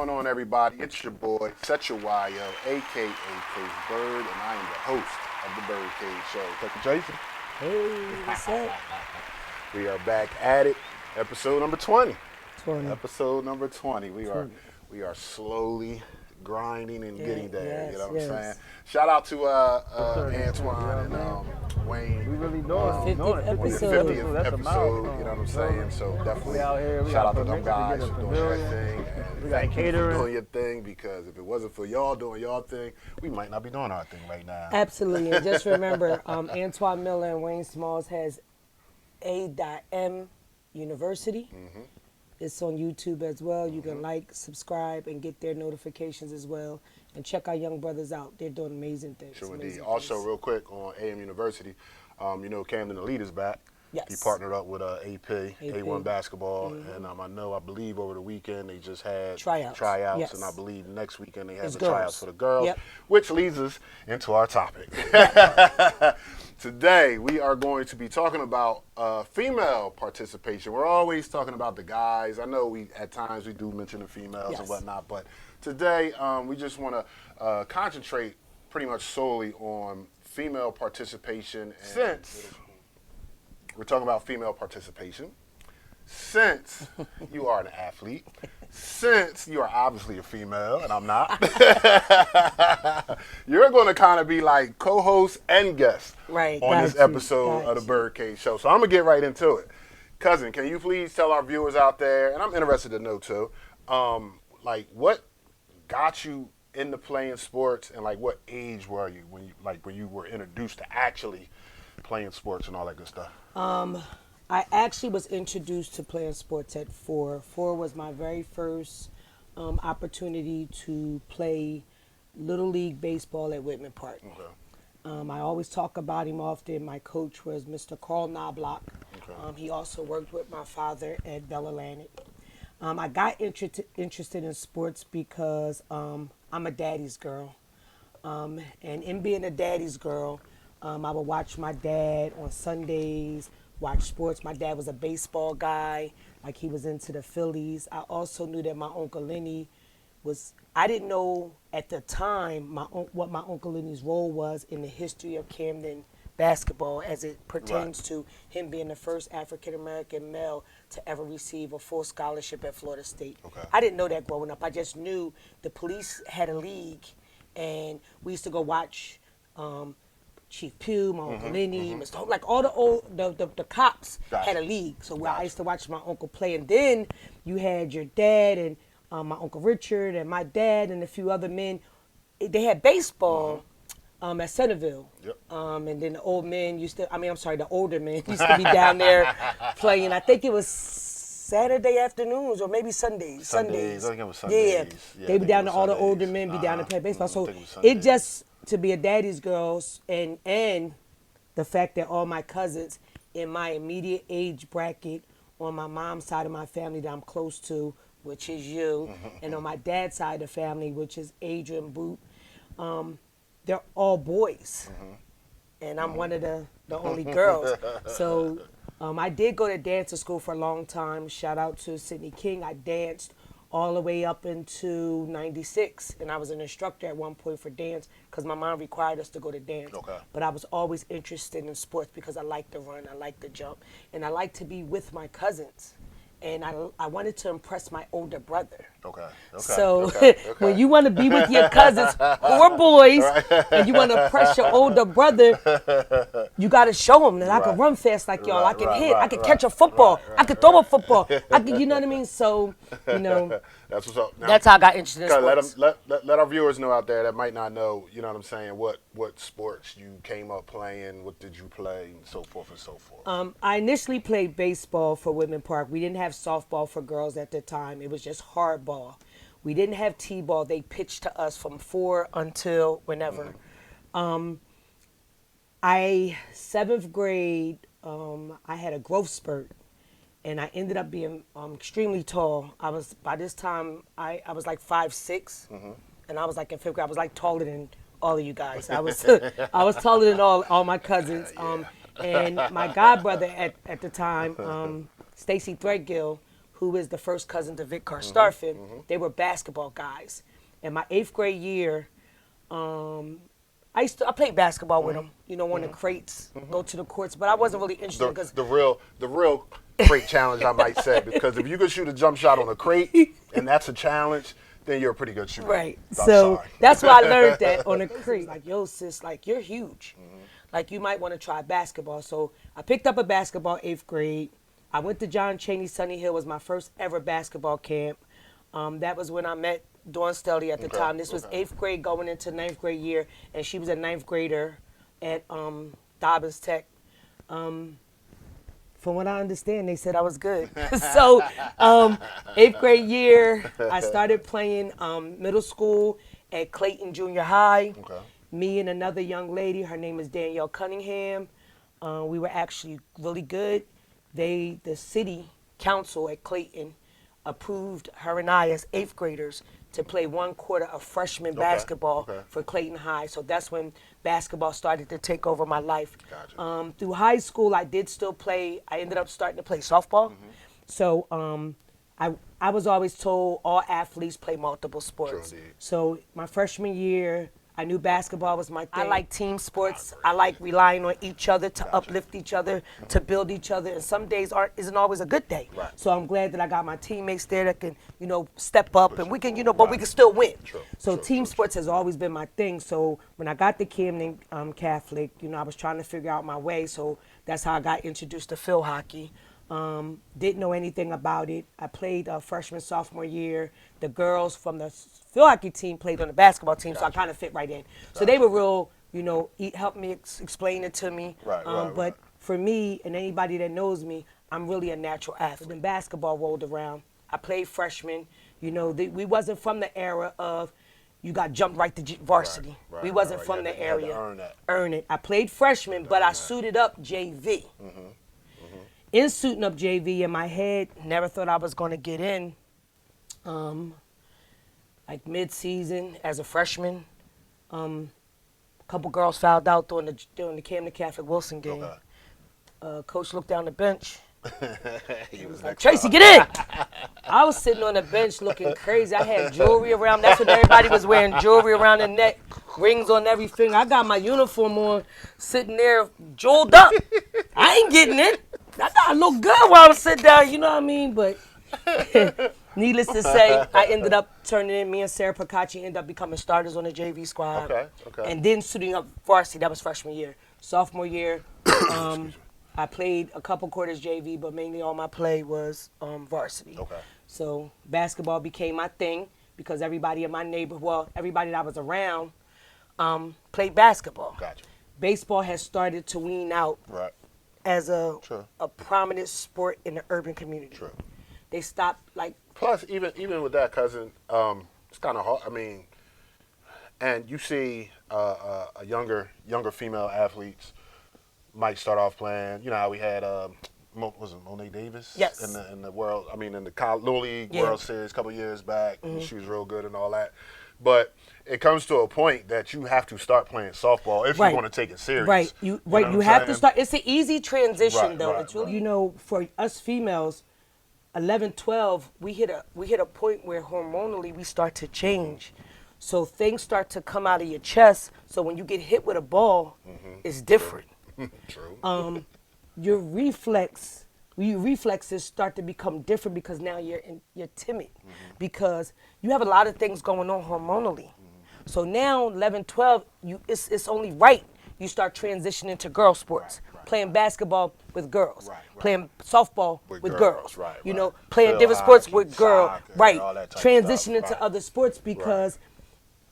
going on, everybody? It's your boy, Set Your YO, a.k.a. Coach Bird, and I am the host of the BYRDCAGE show. Coach Tracey. Hey, what's up? We are back at it, episode number 20. 20. Episode number 20. We are slowly grinding and getting there, yes, you know what yes. I'm saying? Shout out to Antoine and Wayne. We really doing 50th On the episode. 50th That's a episode, milestone. you know what I'm saying? So definitely We out here, we shout got out to them permission to guys get a for doing their pavilion. thing. And We got thank you for catering. doing your thing, because if it wasn't for y'all doing y'all thing, we might not be doing our thing right now. Absolutely. And just remember, Antoine Miller and Wayne Smalls has A.M University. Mm-hmm. It's on YouTube as well. You can like, subscribe, and get their notifications as well. And check our young brothers out. They're doing amazing things. Sure amazing indeed. Also, things. real quick on AM University, you know Camden Elite is back. Yes. He partnered up with AP, A1 Basketball, and I believe over the weekend they just had Tryouts. Yes. and I believe next weekend they have It's the girls. tryouts for the girls, Yep. which leads us into our topic. Today we are going to be talking about female participation. We're always talking about the guys. I know at times we do mention the females Yes. and whatnot, but today we just want to concentrate pretty much solely on female participation. Since we're talking about female participation, since you are an athlete, since you are obviously a female and I'm not, you're going to kind of be like co-host and guest Right, on this got you, episode got of the BYRDCAGE show. So I'm going to get right into it. Cousin, can you please tell our viewers out there, and I'm interested to know too, like what got you into playing sports, and like what age were you when you were introduced to actually playing sports and all that good stuff? I actually was introduced to playing sports at 4. 4 was my very first opportunity to play Little League Baseball at Whitman Park. Okay. I always talk about him often. My coach was Mr. Carl Knobloch. Okay. He also worked with my father at Bell Atlantic. I got interested in sports because I'm a daddy's girl. And in being a daddy's girl, I would watch my dad on Sundays, watch sports. My dad was a baseball guy, like he was into the Phillies. I also knew that my Uncle Lenny I didn't know at the time what my Uncle Lenny's role was in the history of Camden basketball as it pertains to him being the first African-American male to ever receive a full scholarship at Florida State. Okay. I didn't know that growing up. I just knew the police had a league, and we used to go watch Chief Pugh, my Uncle Lenny, Mr. Hope, like all the cops Gotcha. had a league. So I Gotcha. used to watch my uncle play. And then you had your dad and my Uncle Richard and my dad and a few other men. They had baseball at Centerville. Yep. And then the old men the older men used to be down there playing. I think it was Saturday afternoons or maybe Sundays. I think it was Yeah, Sundays. Yeah, I they be think down it there, was all the older Sundays. men be down there playing baseball. So I think it was it Sundays. just, to be a daddy's girl, and the fact that all my cousins in my immediate age bracket on my mom's side of my family that I'm close to, which is you, and on my dad's side of the family, which is Adrian Boot, they're all boys. And I'm one of the only girls. So I did go to dancing school for a long time. Shout out to Sydney King. I danced all the way up into 96. And I was an instructor at one point for dance because my mom required us to go to dance. Okay. But I was always interested in sports because I like to run, I like to jump, and I like to be with my cousins. And I wanted to impress my older brother. Okay. So okay. when you want to be with your cousins who are boys and you want to impress your older brother, you got to show them that I can run fast like y'all. I can hit. I can catch a football. I can throw a football. You know what I mean? So, That's what's up. Now, that's how I got interested in sports. let our viewers know out there that might not know, you know what I'm saying, what sports you came up playing, what did you play, and so forth and so forth. I initially played baseball for Whitman Park. We didn't have softball for girls at the time. It was just hardball. We didn't have t-ball. They pitched to us from 4 until whenever. Seventh grade, I had a growth spurt, and I ended up being extremely tall. By this time I was like 5'6", and I was like in 5th grade. I was like taller than all of you guys. I was taller than all my cousins. And my godbrother at the time, Stacy Threadgill, who is the first cousin to Vic Karstafen, they were basketball guys. In my 8th grade year, I played basketball with them, you know, on the crates, go to the courts, but I wasn't really interested because The real crate challenge, I might say, because if you can shoot a jump shot on a crate and that's a challenge, then you're a pretty good shooter. Right. I'm So sorry. that's why I learned that on the crate. Like, yo, sis, like, you're huge. Like, you might want to try basketball. So I picked up a basketball 8th grade. I went to John Chaney Sunny Hill. Was my first ever basketball camp. That was when I met Dawn Stelly at the time. This was 8th grade going into 9th grade year, and she was a 9th grader at Dobbins Tech. From what I understand, they said I was good. So 8th grade year, I started playing middle school at Clayton Junior High. Okay. Me and another young lady, her name is Danielle Cunningham. We were actually really good. The city council at Clayton approved her and I as 8th graders to play 1 quarter of freshman basketball for Clayton High. So that's when basketball started to take over my life. Gotcha. Through high school, I did still play. I ended up starting to play softball. So I was always told all athletes play multiple sports. True indeed. So my freshman year, I knew basketball was my thing. I like team sports. I like relying on each other to uplift each other, to build each other. And some days isn't always a good day. Right. So I'm glad that I got my teammates there that can, you know, step up and we can, you know, but we can still win. True. So team sports has always been my thing. So when I got to Camden Catholic, you know, I was trying to figure out my way. So that's how I got introduced to field hockey. Didn't know anything about it. I played freshman, sophomore year. The girls from the field hockey team played on the basketball team, so I kind of fit right in. So they were real, you know, helped me explain it to me. But for me and anybody that knows me, I'm really a natural athlete. When basketball rolled around, I played freshman. You know, we wasn't from the era of you got jumped right to varsity. We wasn't from the area. Earn it. I played freshman, but I suited up JV. In suiting up JV in my head, never thought I was going to get in. Like mid-season as a freshman, a couple girls fouled out during the Camden Catholic Wilson game. Coach looked down the bench. He was like, Tracey, get in! I was sitting on the bench looking crazy. I had jewelry around. That's when everybody was wearing jewelry around their neck, rings on every finger. I got my uniform on, sitting there jeweled up. I ain't getting it. I thought I looked good while I was sitting down, you know what I mean? But needless to say, I ended up turning in. Me and Sarah Picacci ended up becoming starters on the JV squad. And then suiting up varsity. That was freshman year. Sophomore year, I played a couple quarters JV, but mainly all my play was varsity. So basketball became my thing because everybody in my neighborhood, well, everybody that I was around played basketball. Baseball has started to wean out as a prominent sport in the urban community. They stopped, like... Plus, even with that, cousin, it's kind of hard. I mean, and you see a younger female athletes might start off playing. You know how we had, was it Monet Davis? Yes. In the world, I mean, in the Little League World Series a couple years back. She was real good and all that. But it comes to a point that you have to start playing softball if you want to take it serious. You have to start. It's an easy transition, though. It's really, you know, for us females, 11, 12, we hit a point where hormonally we start to change. So things start to come out of your chest. So when you get hit with a ball, it's different. Your reflexes start to become different because now you're timid because you have a lot of things going on hormonally. So now 11, 12, it's only right you start transitioning to girl sports, playing basketball with girls, playing softball with girls, you know, playing different sports with girls, transitioning to other sports because,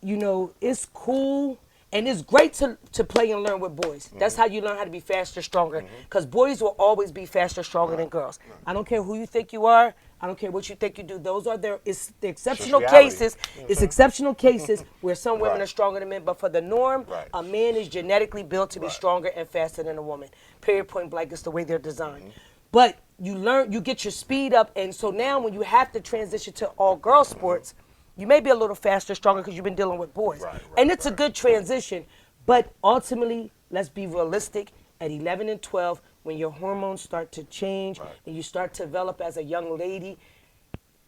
you know, it's cool. And it's great to play and learn with boys. That's how you learn how to be faster, stronger. Because boys will always be faster, stronger than girls. I don't care who you think you are. I don't care what you think you do. Those are it's the exceptional cases. It's exceptional cases where some women are stronger than men. But for the norm, a man is genetically built to be stronger and faster than a woman. Period, point blank. It's the way they're designed. But you get your speed up. And so now when you have to transition to all girl sports, you may be a little faster, stronger because you've been dealing with boys. And it's a good transition. But ultimately, let's be realistic. At 11 and 12, when your hormones start to change and you start to develop as a young lady,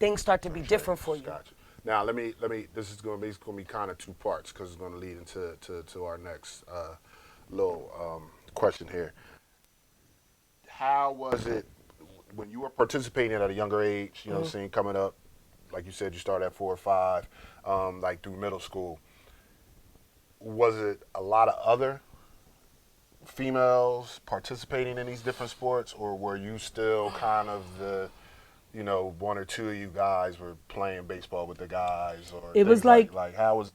things start to be different for you. Gotcha. Now let me. This is going to be kind of two parts because it's going to lead into to our next little question here. How was it when you were participating at a younger age? You know, what I'm saying, coming up, like you said, you started at 4 or 5, like through middle school. Was it a lot of other females participating in these different sports, or were you still kind of the, you know, one or two of you guys were playing baseball with the guys? Or it was like how was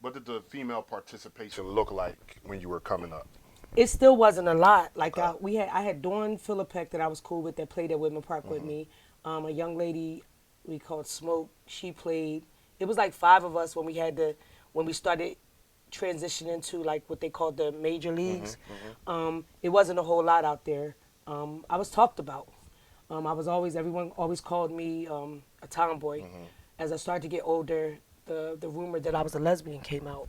what did the female participation look like when you were coming up? it still wasn't a lot. Like I had Dawn Philippek that I was cool with that played at Whitman Park with me. A young lady we called Smoke. She played. It was like 5 of us when we started transitioning to like what they called the major leagues. It wasn't a whole lot out there. I was talked about. Everyone always called me a tomboy. As I started to get older, the rumor that I was a lesbian came out.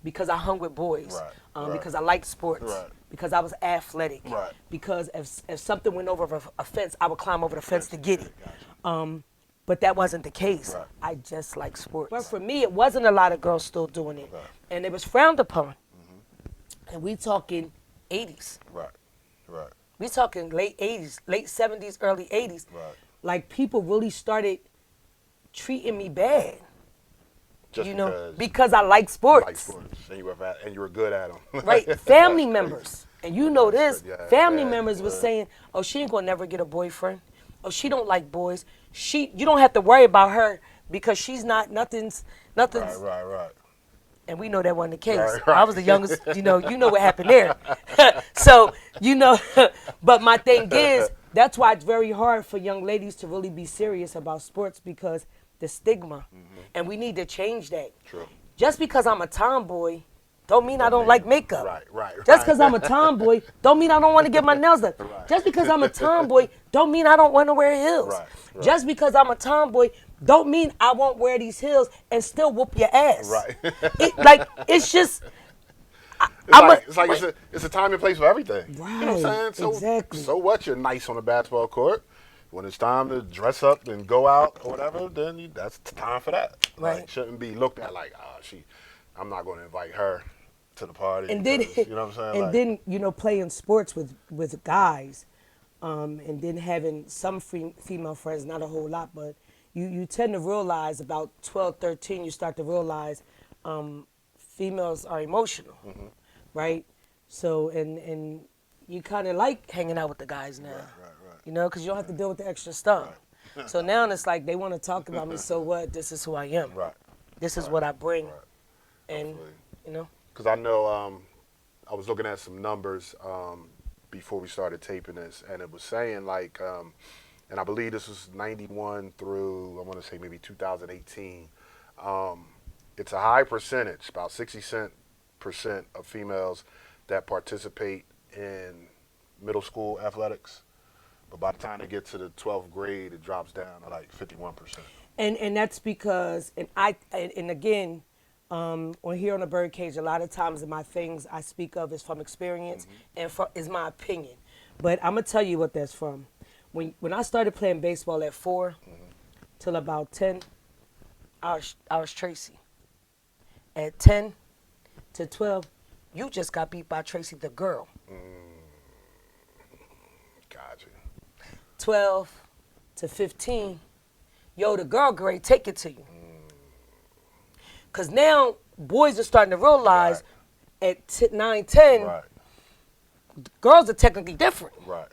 Because I hung with boys, because I liked sports, because I was athletic, because if something went over a fence, I would climb over the fence to get it. But that wasn't the case. I just like sports. But for me, it wasn't a lot of girls still doing it. And it was frowned upon. And we talking 80s. We talking late 80s, late 70s, early 80s. Like people really started treating me bad. Just because I like sports. And you were good at them. Right, family members. And you know this, family members was saying, oh, she ain't gonna never get a boyfriend. Oh, she don't like boys. You don't have to worry about her because she's not nothing's. Right. And we know that wasn't the case. I was the youngest, you know what happened there. So, but my thing is, that's why it's very hard for young ladies to really be serious about sports because the stigma. And we need to change that. True. Just because I'm a tomboy, don't mean I don't like makeup. Right. Just because I'm a tomboy, don't mean I don't want to get my nails done. Just because I'm a tomboy, don't mean I don't want to wear heels. Just because I'm a tomboy, don't mean I won't wear these heels and still whoop your ass. It's just. It's a time and place for everything. Right. You know what I'm saying? Exactly. So what? You're nice on the basketball court. When it's time to dress up and go out or whatever, then that's time for that. Right. Like, shouldn't be looked at like, I'm not going to invite her to the party. And because, then, you know what I'm saying? And then, playing sports with guys, and then having some female friends, not a whole lot, but you tend to realize about 12, 13, you start to realize females are emotional, right? So, and you kind of like hanging out with the guys now. Because you don't have to deal with the extra stuff. So now it's like they want to talk about me, so what? This is who I am. This is what I bring. And, Because I know I was looking at some numbers before we started taping this, and it was saying like, and I believe this was 91 through, I want to say maybe 2018. It's a high percentage, about 60% of females that participate in middle school athletics. But by the time they get to the 12th grade, it drops down to like 51%. And that's because, and again, on here on the Birdcage, a lot of times my things I speak of is from experience and is my opinion. But I'm gonna tell you what that's from. When I started playing baseball at 4 till about 10, I was Tracey. At 10 to 12, you just got beat by Tracey the girl. Gotcha. 12 to 15, the girl grade take it to you. Because now boys are starting to realize at 9, 10, girls are technically different. Right.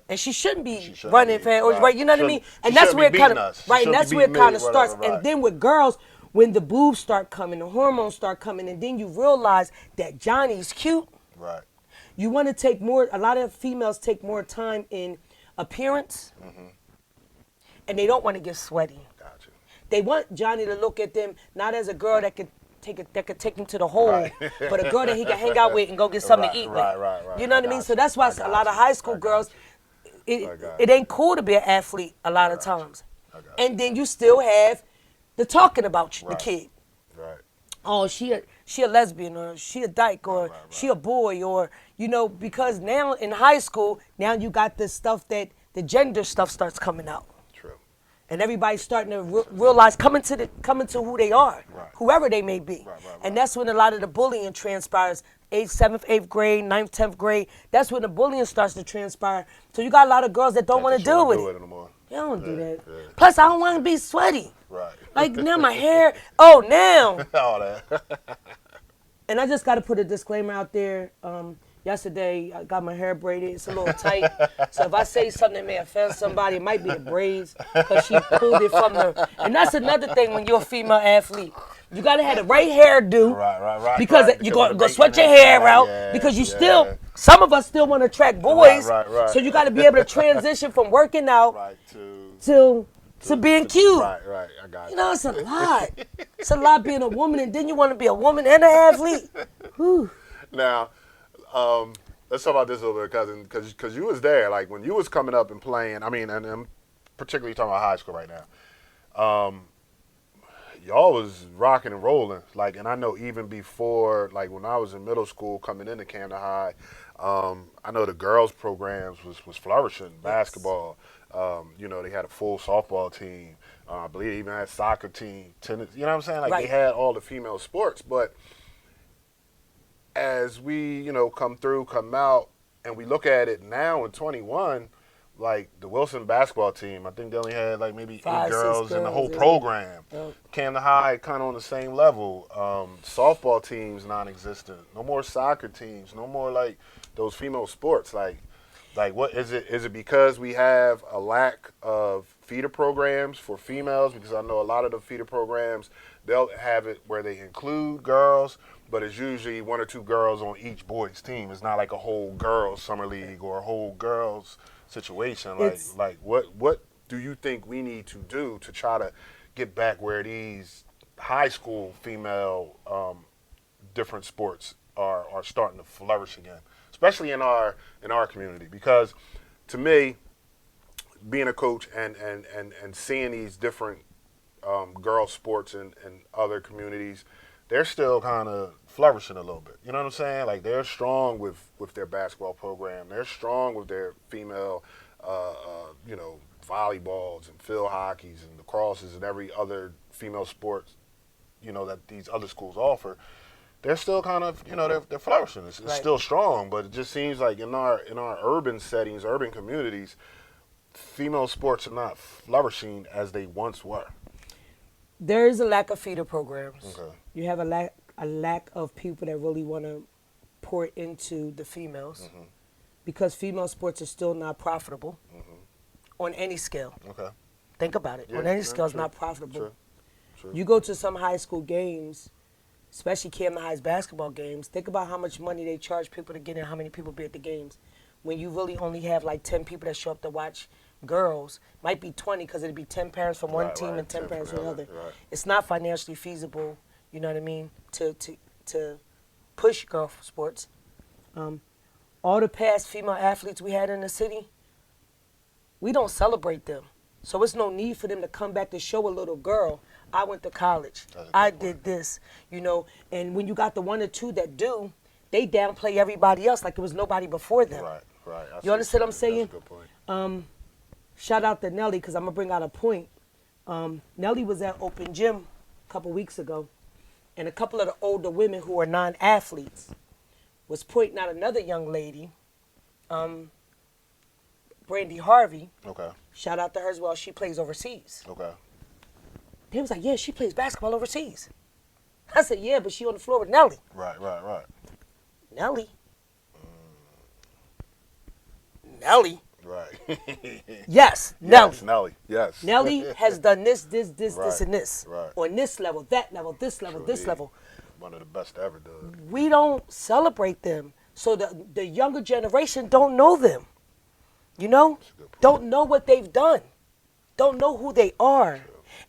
And she shouldn't be running fast, right? You know what I mean? And that's where it kind of and that's where it kind of starts. And then with girls, when the boobs start coming, the hormones start coming, and then you realize that Johnny's cute. Right. You want to take more. A lot of females take more time in appearance, and they don't want to get sweaty. Gotcha. They want Johnny to look at them not as a girl that could take him to the hole, but a girl that he can hang out with and go get something to eat with. Right. You know what I mean? So that's why a lot of high school girls, it ain't cool to be an athlete a lot of times. And then you still have the talking about you, the kid. Right. Oh, she a lesbian, or she a dyke, or she a boy, or because now in high school, now you got this stuff that the gender stuff starts coming out. True. And everybody's starting to realize, coming to who they are, Right. whoever they may be. Right. And that's when a lot of the bullying transpires. 8th, 7th, 8th grade, 9th, 10th grade. That's when the bullying starts to transpire. So you got a lot of girls that don't want to deal with it. Anymore. You don't do that. Yeah. Plus, I don't want to be sweaty. Right. Like now my hair, now. All that. And I just got to put a disclaimer out there. Yesterday, I got my hair braided. It's a little tight. So if I say something that may offend somebody, it might be the braids because she pulled it from the... And that's another thing when you're a female athlete. You got to have the right hairdo. Right. Because right. you're going to sweat your hair out. Because you still... Some of us still want to attract boys. Right. So you got to be able to transition from working out Right, to being cute. Right. I got You know, it's a lot. It's a lot being a woman, and then you want to be a woman and an athlete. Whew. Now, let's talk about this a little bit, cousin, because you was there. Like, when you was coming up and playing, I mean, and I'm particularly talking about high school right now, y'all was rocking and rolling. Like, and I know even before, like, when I was in middle school coming into Camden High, I know the girls' programs was flourishing, basketball. They had a full softball team. I believe they even had a soccer team, tennis. You know what I'm saying? Like, Right. they had all the female sports. But as we, come out, and we look at it now in 21, like the Wilson basketball team, I think they only had like maybe 5, 6 8 girls in the whole girls, yeah. program. Yep. Camden High kind of on the same level. Softball teams non-existent. No more soccer teams. No more like those female sports. Like what is it? Is it because we have a lack of feeder programs for females? Because I know a lot of the feeder programs, they'll have it where they include girls, but it's usually 1 or 2 girls on each boys team. It's not like a whole girls summer league or a whole girls situation. Like what do you think we need to do to try to get back where these high school female different sports are starting to flourish again, especially in our community? Because to me, being a coach and seeing these different girl sports in other communities, they're still kind of flourishing a little bit. You know what I'm saying? Like, they're strong with their basketball program. They're strong with their female, volleyballs and field hockeys and lacrosses and every other female sports, that these other schools offer. They're still kind of, they're flourishing. It's Right. still strong, but it just seems like in our urban settings, urban communities, female sports are not flourishing as they once were. There is a lack of feeder programs. Okay. You have a lack of people that really want to pour into the females because female sports are still not profitable on any scale. Okay. Think about it. Yeah, On any yeah, scale, it's true, not profitable. True. You go to some high school games, especially Camden High's basketball games, think about how much money they charge people to get in, how many people be at the games. When you really only have like 10 people that show up to watch girls, might be 20 because it'd be 10 parents from one team and 10 parents from the other. Right. It's not financially feasible, you know what I mean, to push girl sports. All the past female athletes we had in the city, we don't celebrate them. So it's no need for them to come back to show a little girl, I went to college, I did this, and when you got the 1 or 2 that do, they downplay everybody else like there was nobody before them. Right. You understand what I'm saying? That's a good point. Shout out to Nelly, because I'm going to bring out a point. Nelly was at Open Gym a couple weeks ago, and a couple of the older women who are non-athletes was pointing out another young lady, Brandy Harvey. Okay. Shout out to her as well. She plays overseas. Okay. They was like, yeah, she plays basketball overseas. I said, yeah, but she on the floor with Nelly. Right. Nelly? Nelly? Right. Yes, Nelly. Yes, Nelly. Yes. Nelly has done this, this, Right, and this. right. On this level, that level, this level, Sure this did. level. One of the best ever done. We don't celebrate them. So the younger generation don't know them. That's a good point. Don't know what they've done. Don't know who they are.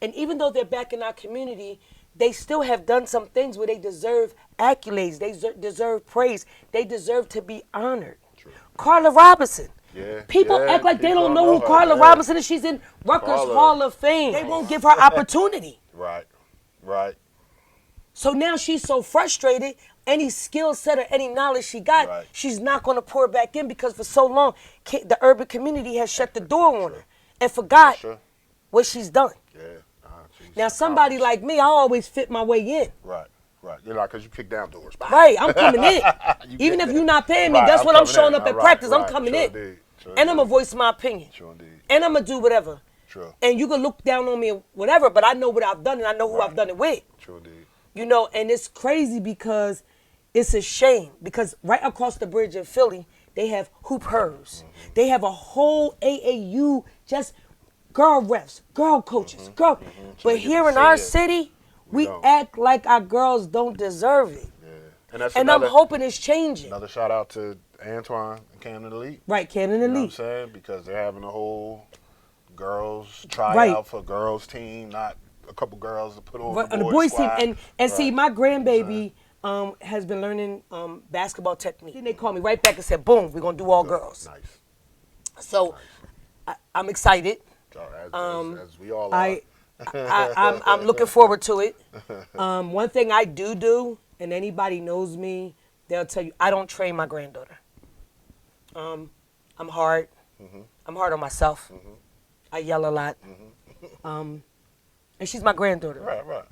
And even though they're back in our community, they still have done some things where they deserve accolades. They deserve praise. They deserve to be honored. True. Carla Robinson. Yeah, People yeah, act like they people don't don't know know who her, Carla yeah. Robinson is. She's in Rutgers Carla. Hall of Fame. They won't give her opportunity. Right. So now she's so frustrated, any skill set or any knowledge she got, Right. she's not going to pour back in because for so long, the urban community has shut the door on her and forgot Sure. what she's done. Yeah. She's Now, somebody accomplished. like me, I always fit my way in. Right. You're like, because you kick down doors. Right, I'm coming in. You Even get if that. you're not paying me, Right, guess I'm what? I'm coming showing in. up at Right, practice. I'm right. coming Sure in. indeed. Sure And I'm going to indeed. voice my opinion. Sure indeed. And I'm going to do whatever. Sure. And you can look down on me or whatever, but I know what I've done and I know who Right. I've done it with. True indeed. You know, and it's crazy because it's a shame because right across the bridge in Philly, they have hoop hers. Mm-hmm. They have a whole AAU, just girl refs, girl coaches, girl. So But they get here to in see our it. city, we don't. act like our girls don't deserve it. Yeah. And that's And another, I'm hoping it's changing. another shout out to Antoine and Camden Elite. Right, Cannon You know what I'm Elite. saying? Because they're having a whole girls tryout Right. for girls team, not a couple girls to put on Right, the on boys, the boys team. squad. And see, Right. my grandbaby has been learning basketball technique. Then they called me right back and said, boom, we're going to do all girls. Nice. So I'm excited. So as we all are. I'm looking forward to it. One thing I do, and anybody knows me, they'll tell you, I don't train my granddaughter. I'm hard. I'm hard on myself. I yell a lot. And she's my granddaughter. Right.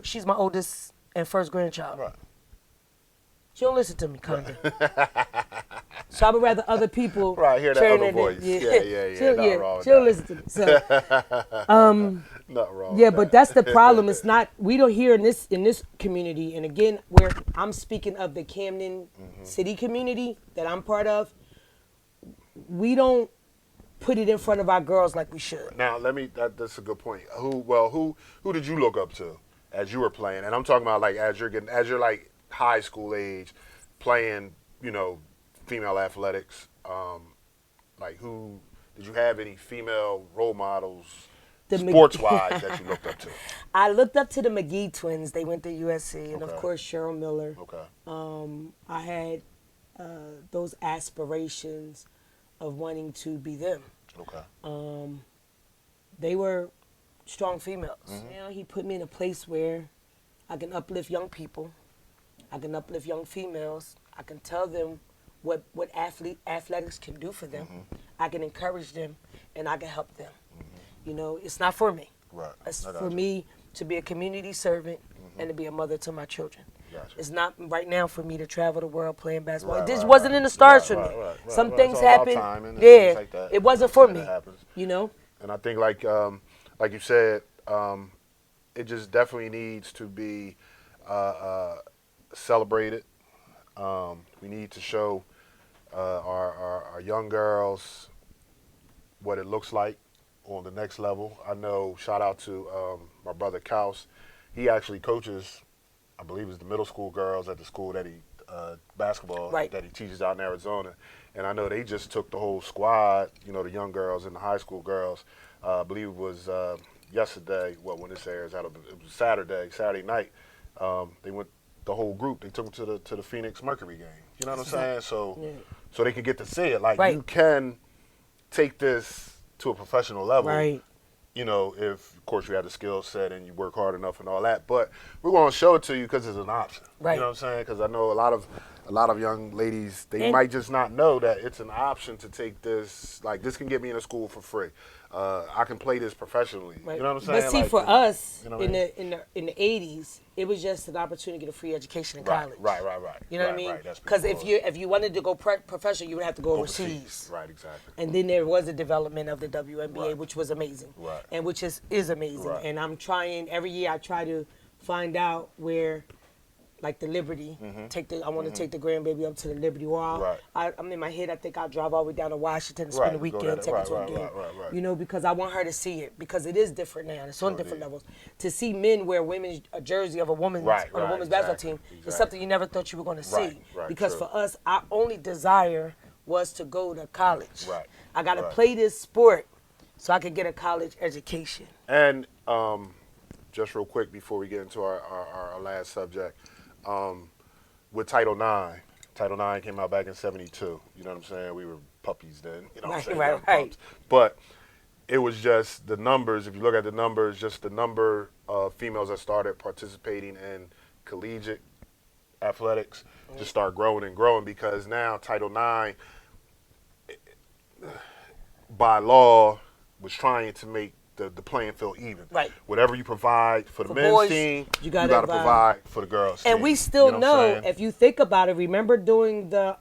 She's my oldest and first grandchild. Right. She don't listen to me, kinda. So I would rather other people Right, hear that train other her voice. than- Yeah. She'll, Nothing wrong with she'll that. listen to me. So Nothing wrong yeah, with but that. that's the problem. It's not we don't hear in this community. And again, where I'm speaking of the Camden City community that I'm part of, we don't put it in front of our girls like we should. Now, that's a good point. Who did you look up to as you were playing? And I'm talking about like as you're like high school age, playing, female athletics. Like who did you have any female role models, sports wise, that you looked up to? I looked up to the McGee twins. They went to USC, and of Okay. course Cheryl Miller. Okay. I had those aspirations of wanting to be them. Okay. They were strong females. Now he put me in a place where I can uplift young people. I can uplift young females. I can tell them what athletics can do for them. I can encourage them, and I can help them. It's not for me. Right. It's I got for you. me to be a community servant and to be a mother to my children. Gotcha. It's not right now for me to travel the world playing basketball. Right, it just right, wasn't right. in the stars Right, for me. right. Some things It's all about happen. timing and Yeah, things like that. it wasn't for me. That happens. And I think like you said, it just definitely needs to be celebrated. We need to show our young girls what it looks like on the next level. I know, shout out to my brother Kaus. He actually coaches, I believe it's the middle school girls at the school that he, basketball Right. that he teaches out in Arizona. And I know they just took the whole squad, the young girls and the high school girls. I believe it was yesterday, when this airs out, it was Saturday night. They went, the whole group, they took them to the Phoenix Mercury game. You know what I'm saying? So they could get to see it. Like, Right. you can take this to a professional level. right. If, of course, you have the skill set and you work hard enough and all that. But we're going to show it to you because it's an option. Right. You know what I'm saying? Because I know a lot of young ladies, they And- might just not know that it's an option to take this. Like, this can get me in a school for free. I can play this professionally. Right. You know what I'm saying? But see, Like, for us you know what I mean? in the 80s, it was just an opportunity to get a free education in Right, college. right. You know what I Right, mean? right. That's Because before. if you wanted to go professional, you would have to go overseas. Right, exactly. And then there was a development of the WNBA, Right. which was amazing, Right. and which is amazing. Right. And I'm trying every year. I try to find out where, like the Liberty, I want to take the grandbaby up to the Liberty. Or Right. I'm in my head. I think I'll drive all the way down to Washington and Right, spend the go weekend, there. take her Right, to a right, game. right. Because I want her to see it because it is different now. It's on different levels. To see men wear a jersey of a woman's Right, on a right, women's basketball team exactly. is something you never thought you were going to see. Right, because true. for us, our only desire was to go to college. Right, I got to right. play this sport so I could get a college education. And just real quick before we get into our last subject, with Title IX. Title IX came out back in '72. You know what I'm saying? We were puppies then. You know what I'm saying? Right. Young pups. But it was just the numbers. If you look at the numbers, just the number of females that started participating in collegiate athletics just start growing and growing because now Title IX, by law, was trying to make the playing field even. Right. Whatever you provide for the For men's boys, team, you you gotta got to provide for the girls' team. And we still You know what I'm saying? if you think about it, remember doing the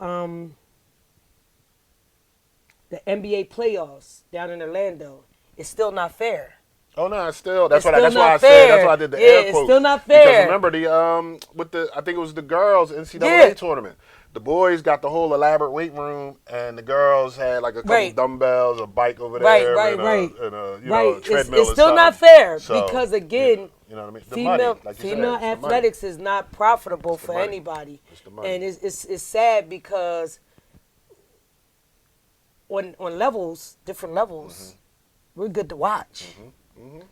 NBA playoffs down in Orlando, it's still not fair. Oh no, it's still that's It's why still that's why I not said fair. that's why I did the Yeah, air it's quotes. still not Because fair. remember the with the I think it was the girls NCAA Yeah. tournament. The boys got the whole elaborate weight room, and the girls had like a couple Right. dumbbells, a bike over Right, there, right, and right. a Right. treadmill. It's still and not something. fair So, because again, you know what I mean? The female money, like you said, female it's the money. athletics is not profitable It's the for money. anybody. It's the money. And it's sad because on levels, different levels, we're good to watch.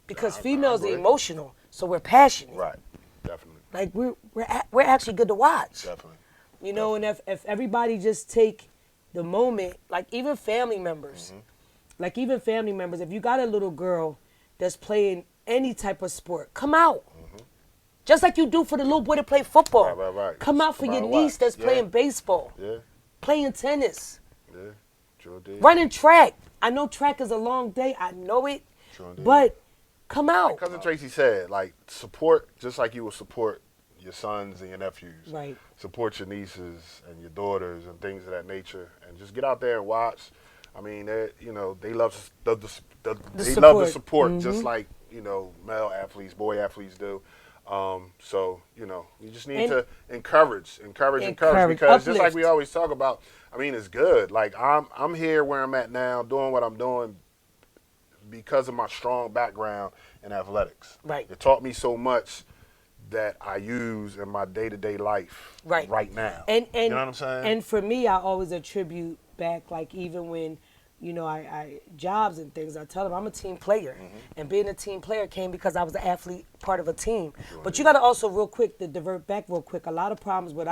Because I females are agree. emotional, so we're passionate. Right, definitely, Like we're actually good to watch. definitely. You know, and if everybody just take the moment, like even family members, if you got a little girl that's playing any type of sport, come out. Just like you do for the little boy that play football. Right. Come out for Come your out and niece watch. that's Yeah. playing baseball, Yeah, playing tennis, yeah, sure did. running track. I know track is a long day. I know it. Sure did. But come out. Cousin Tracey said, like, support just like you would support your sons and your nephews. Right. Support your nieces and your daughters and things of that nature, and just get out there and watch. I mean, they love the support just like male athletes, boy athletes do. So we just need to encourage because just like we always talk about. I mean, it's good. Like I'm here where I'm at now, doing what I'm doing because of my strong background in athletics. Right. It taught me so much that I use in my day-to-day life right now. And you know what I'm saying? And for me, I always attribute back, like even when, I jobs and things, I tell them I'm a team player. And being a team player came because I was an athlete, part of a team. But you got to also real quick, to divert back real quick, a lot of problems with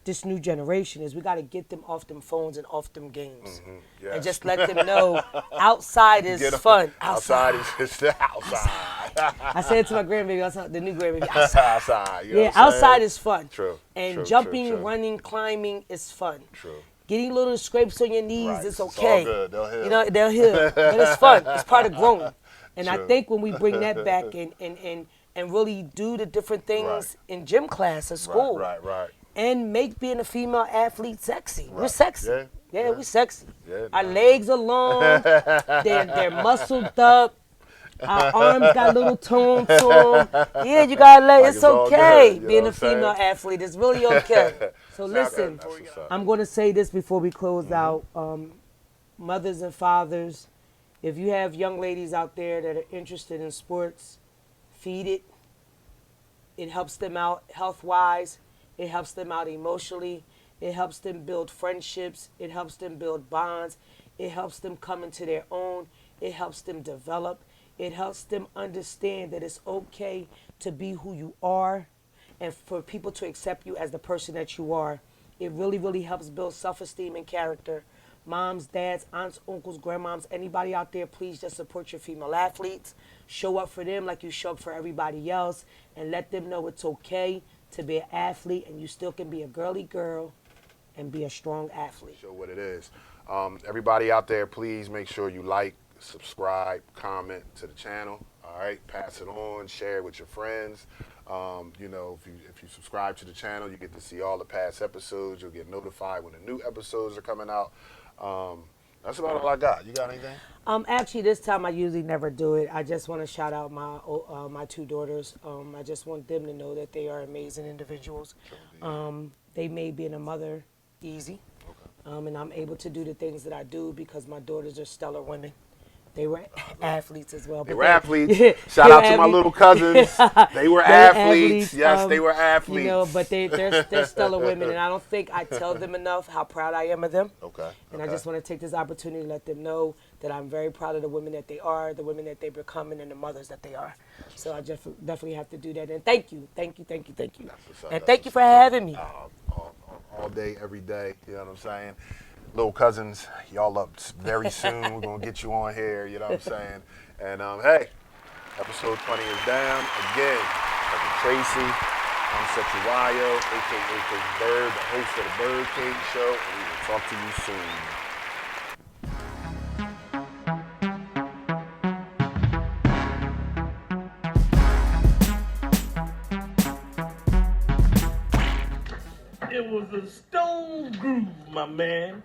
this new generation is we got to get them off them phones and off them games. Yes. And just let them know outside is fun. Outside is outside. I said to my grandbaby, the new grandbaby, outside. You know Yeah, what I'm outside saying? is fun. True. And True, jumping, true, true. running, climbing is fun. True. Getting little scrapes on your knees, Right. it's It's okay. all good. They'll heal. They'll heal. But it's fun. It's part of growing. And I True. think when we bring that back and really do the different things in gym class at school. Right. And make being a female athlete sexy. We're sexy. Yeah. We're sexy. Yeah, Our legs are long. they're muscled up. Our arms got a little tone to them. Yeah, you gotta let Like it's it's all okay. good, you Being know a what I'm saying? female athlete is really okay. So listen, That's what's up. I'm gonna say this before we close out. Mothers and fathers, if you have young ladies out there that are interested in sports, feed it. It helps them out health-wise. It helps them out emotionally. It helps them build friendships. It helps them build bonds. It helps them come into their own. It helps them develop. It helps them understand that it's okay to be who you are and for people to accept you as the person that you are. It really, really helps build self-esteem and character. Moms, dads, aunts, uncles, grandmoms, anybody out there, please just support your female athletes. Show up for them like you show up for everybody else and let them know it's okay to be an athlete and you still can be a girly girl and be a strong athlete. Show what it is. Everybody out there, please make sure you like, subscribe, comment to the channel. All right, pass it on, share it with your friends. If you subscribe to the channel, you get to see all the past episodes. You'll get notified when the new episodes are coming out. That's about all I got. You got anything? Actually, this time I usually never do it. I just want to shout out my two daughters. I just want them to know that they are amazing individuals. They made being a mother easy. And I'm able to do the things that I do because my daughters are stellar women. They were athletes as well. They were athletes. Shout out to my little cousins. They were athletes. Yes, they were athletes. But they're stellar women, and I don't think I tell them enough how proud I am of them. Okay. And I just want to take this opportunity to let them know that I'm very proud of the women that they are, the women that they're becoming, and the mothers that they are. So I just definitely have to do that. And thank you. And thank you for having me. All day, every day. You know what I'm saying? Little cousins, y'all up very soon. We're going to get you on here. You know what I'm saying? And hey, episode 20 is down. Again, Cousin Tracey. I'm Sechuayo, a.k.a. Coach Bird, the host of the BYRDCAGE show. And we will talk to you soon. It was a stone groove, my man.